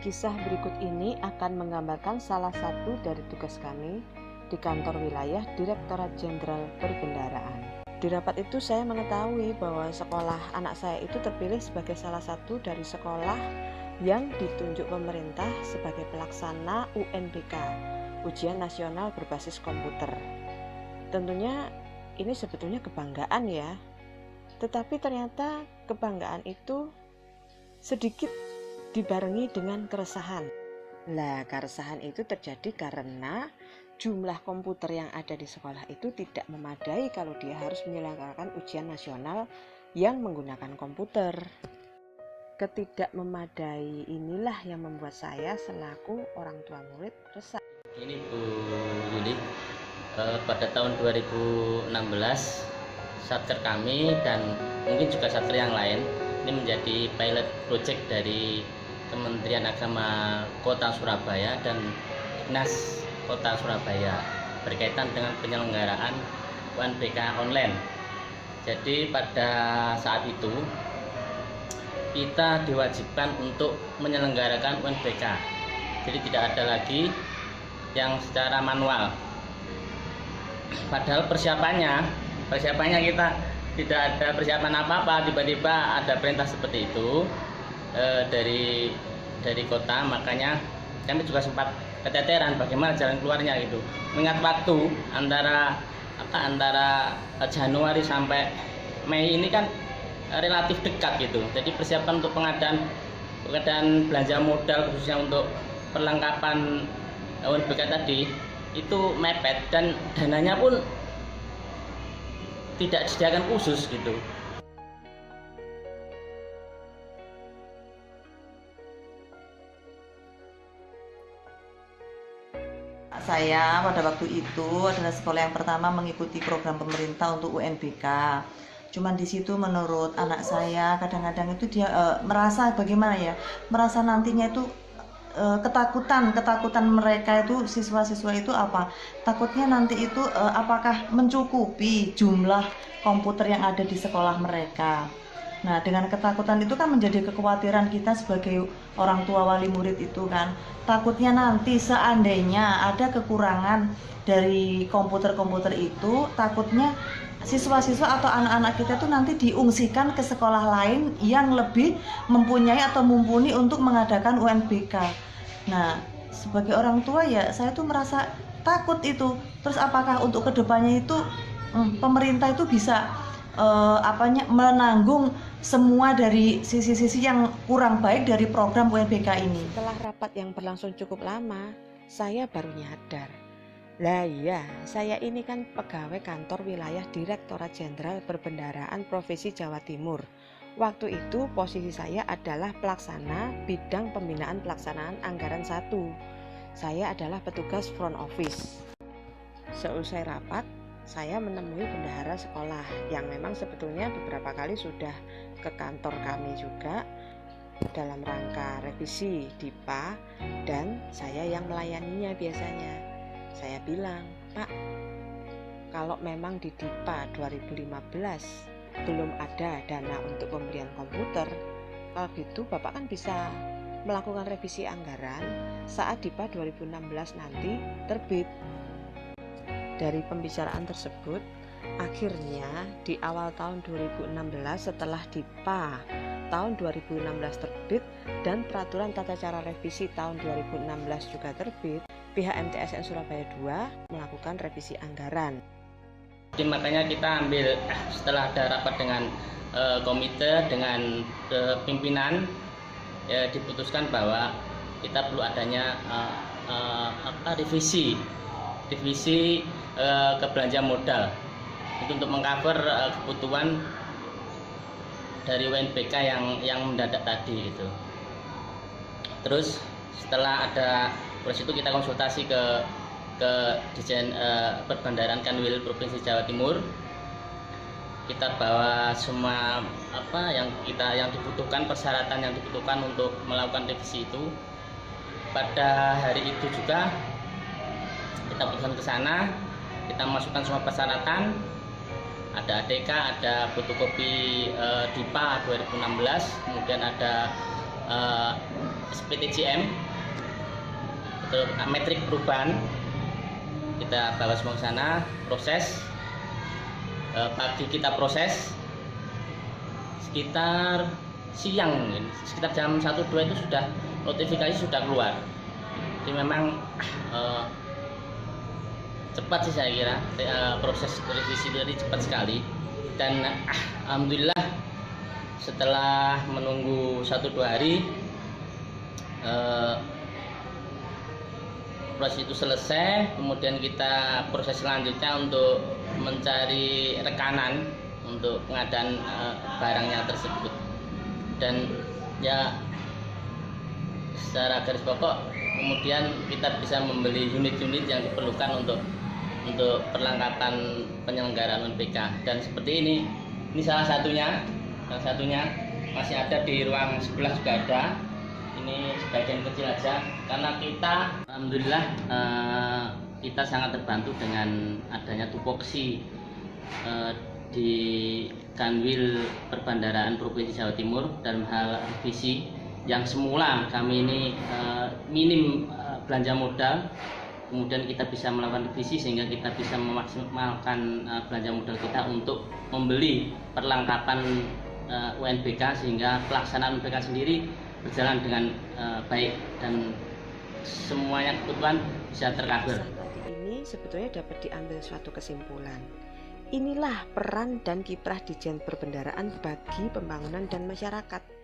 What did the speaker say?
Kisah berikut ini akan menggambarkan salah satu dari tugas kami di kantor wilayah Direktorat Jenderal Perbendaharaan. Di rapat itu saya mengetahui bahwa sekolah anak saya itu terpilih sebagai salah satu dari sekolah yang ditunjuk pemerintah sebagai pelaksana UNBK, Ujian Nasional Berbasis Komputer. Tentunya ini sebetulnya kebanggaan ya, tetapi ternyata kebanggaan itu sedikit dibarengi dengan keresahan. Keresahan itu terjadi karena jumlah komputer yang ada di sekolah itu tidak memadai kalau dia harus menyelenggarakan ujian nasional yang menggunakan komputer. Ketidakmemadai inilah yang membuat saya selaku orang tua murid resah. Ini Bu Yuli, pada tahun 2016 satker kami dan mungkin juga satker yang lain ini menjadi pilot project dari Kementerian Agama Kota Surabaya dan Dinas Kota Surabaya berkaitan dengan penyelenggaraan UNBK online. Jadi pada saat itu kita diwajibkan untuk menyelenggarakan UNBK. Jadi tidak ada lagi yang secara manual. Padahal persiapannya kita tidak ada persiapan apa-apa, tiba-tiba ada perintah seperti itu dari kota, makanya kami juga sempat keteteran bagaimana jalan keluarnya gitu. Mengingat waktu antara Januari sampai Mei ini kan relatif dekat gitu. Jadi persiapan untuk pengadaan belanja modal khususnya untuk perlengkapan UNBK tadi itu mepet dan dananya pun tidak disediakan khusus gitu. Saya pada waktu itu adalah sekolah yang pertama mengikuti program pemerintah untuk UNBK. Cuman di situ menurut anak saya kadang-kadang itu dia merasa bagaimana ya, merasa nantinya itu ketakutan mereka itu siswa-siswa itu apa? Takutnya nanti itu apakah mencukupi jumlah komputer yang ada di sekolah mereka. Nah, dengan ketakutan itu kan menjadi kekhawatiran kita sebagai orang tua wali murid itu kan. Takutnya nanti seandainya ada kekurangan dari komputer-komputer itu, takutnya siswa-siswa atau anak-anak kita tuh nanti diungsikan ke sekolah lain yang lebih mempunyai atau mumpuni untuk mengadakan UNBK. Nah, sebagai orang tua ya saya tuh merasa takut itu. Terus apakah untuk kedepannya itu pemerintah itu bisa menanggung semua dari sisi-sisi yang kurang baik dari program UNBK ini. Setelah rapat yang berlangsung cukup lama, saya baru nyadar. Saya ini kan pegawai kantor wilayah Direktorat Jenderal Perbendaharaan Provinsi Jawa Timur. Waktu itu posisi saya adalah pelaksana bidang pembinaan pelaksanaan anggaran 1. Saya adalah petugas front office. Seusai rapat, saya menemui bendahara sekolah yang memang sebetulnya beberapa kali sudah ke kantor kami juga dalam rangka revisi DIPA, dan saya yang melayaninya biasanya. Saya bilang, Pak, kalau memang di DIPA 2015 belum ada dana untuk pembelian komputer, kalau gitu Bapak kan bisa melakukan revisi anggaran saat DIPA 2016 nanti terbit. Dari pembicaraan tersebut, akhirnya di awal tahun 2016 setelah DIPA tahun 2016 terbit dan peraturan tata cara revisi tahun 2016 juga terbit, pihak MTSN Surabaya 2 melakukan revisi anggaran. Jadi makanya kita ambil setelah ada rapat dengan komite, dengan pimpinan, ya, diputuskan bahwa kita perlu adanya revisi ke belanja modal itu untuk mengcover kebutuhan dari UNBK yang mendadak tadi itu. Terus setelah ada proses itu kita konsultasi ke Dirjen Perbendaharaan Kanwil Provinsi Jawa Timur. Kita bawa semua yang dibutuhkan, persyaratan yang dibutuhkan untuk melakukan revisi itu. Pada hari itu juga kita putuskan ke sana, kita masukkan semua persyaratan, ada ADK, ada fotokopi DIPA 2016, kemudian ada SPTJM, itu metrik perubahan, kita bawa semua ke sana, proses. Pagi kita proses, sekitar siang sekitar jam 1-2 itu sudah notifikasi sudah keluar. Jadi memang cepat sih saya kira, proses revisi dari cepat sekali. Dan alhamdulillah setelah menunggu 1-2 hari proses itu selesai, kemudian kita proses selanjutnya untuk mencari rekanan untuk pengadaan barangnya tersebut. Dan ya secara garis pokok kemudian kita bisa membeli unit-unit yang diperlukan untuk perlengkapan penyelenggaraan UNBK. Dan seperti ini salah satunya masih ada di ruang sebelah juga ada. Ini sebagian kecil aja karena kita alhamdulillah kita sangat terbantu dengan adanya tupoksi di Kanwil Perbandaraan Provinsi Jawa Timur dalam hal revisi yang semula kami ini minim belanja modal, kemudian kita bisa melakukan revisi sehingga kita bisa memaksimalkan belanja modal kita untuk membeli perlengkapan UNBK sehingga pelaksanaan UNBK sendiri berjalan dengan baik dan semuanya kebutuhan bisa tercover. Tadi ini sebetulnya dapat diambil suatu kesimpulan. Inilah peran dan kiprah Ditjen Perbendaraan bagi pembangunan dan masyarakat.